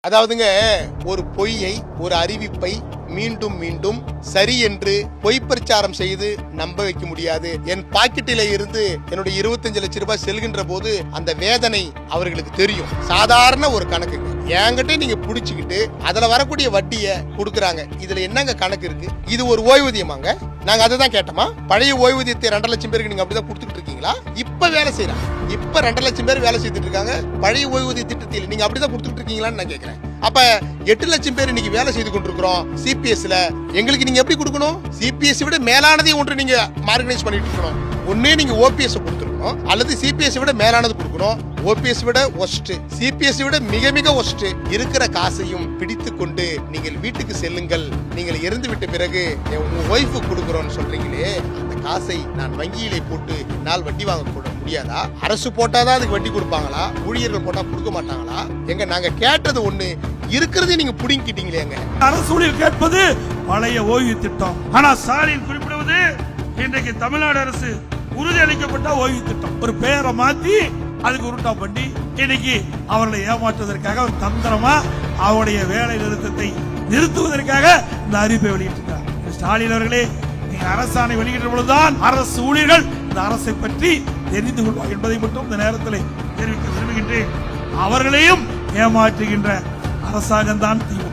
அதாவதுங்க, ஒரு பொய்யை, ஒரு அறிவிப்பை மீண்டும் மீண்டும் சரி என்று பொய் பிரச்சாரம் செய்து நம்ப வைக்க முடியாது. என் பாக்கெட்டில இருந்து என்னுடைய 25 லட்சம் ரூபாய் செல்கின்ற போது அந்த வேதனை அவர்களுக்கு தெரியும். சாதாரண ஒரு கணக்குங்க. என்கிட்ட நீங்க புடிச்சுக்கிட்டு அதுல வரக்கூடிய வட்டியை கொடுக்கறாங்க. இதுல என்னங்க கணக்கு இருக்கு? இது ஒரு ஓய்வூதியமாங்க? நாங்க அதை தான் கேட்டோமா? பழைய ஓய்வூதியத்தை 2 லட்சம் பேருக்கு நீங்க அப்படிதான் கொடுத்துட்டு இருக்கீங்களா? இப்ப வேலை செய்யறாங்க. இப்ப 2 லட்சம் பேர் வேலை செய்துட்டு இருக்காங்க. பழைய ஓய்வூதிய திட்டத்தில் நீங்க அப்படிதான் கொடுத்துட்டு இருக்கீங்களான்னு நான் கேட்கிறேன். அப்ப 8 லட்சம் பேர் இன்னைக்கு வேலை செய்து கொண்டிருக்கிறோம் சிபிஎஸ்ல. எங்களுக்கு நீங்க எப்படி கொடுக்கணும்? சிபிஎஸ் விட மேலானதை ஒன்று நீங்க ஆர்கனைஸ் பண்ணிட்டு இருக்கணும். ஒண்ணே நீங்க ஓபிஎஸ் கொடுத்துருக்கணும், அல்லது சிபிஎஸ் விட மேலானது கொடுக்கணும். ஓபிஎஸ் விட ஒஸ்ட், சிபிஎஸ் விட மிக மிக ஒஸ்ட். இருக்கிற காசையும் பிடித்து கொண்டு நீங்கள் வீட்டுக்கு செல்லுங்கள். நீங்கள் இறந்து விட்ட பிறகு உங்க ஒய்ஃபு கொடுக்குறோம்னு சொல்றீங்களே, அந்த காசை நான் வங்கியிலே போட்டு என்னால் வட்டி வாங்க கூட முடியாதா? அரசு போட்டாதான் அதுக்கு வட்டி கொடுப்பாங்களா? ஊழியர்கள் போட்டா கொடுக்க மாட்டாங்களா? எங்க நாங்க கேட்டது ஒண்ணு, இருக்கிறதே நீங்க புடிங்கிட்டீங்களேங்க. அரசு ஊழியர் கேட்பது பழைய ஓய்வு திட்டம். ஆனா ஸ்டாலின் குறிப்பிடுவது இன்றைக்கு தமிழ்நாடு அரசு உறுதி அளிக்கப்பட்ட ஓய்வு திட்டம். ஒரு பெயரை மாத்தி அதுக்கு உருட்டா பண்ணி இன்னைக்கு அவர்களை ஏமாற்றுவதற்காக ஒரு தந்திரமா அவருடைய வேலை நிறுத்தத்தை நிறுத்துவதற்காக இந்த அறிவிப்பை வெளியிட்டிருக்கிறார். ஸ்டாலின் அவர்களே, நீங்க அரசாணை வெளியிட்ட பொழுதுதான் அரசு ஊழியர்கள் இந்த அரசை பற்றி தெரிந்து கொள்வார் என்பதை மட்டும் இந்த நேரத்தில் தெரிவிக்க விரும்புகின்றேன். அவர்களையும் ஏமாற்றுகின்ற அரசாங்கம் தான் திமுக.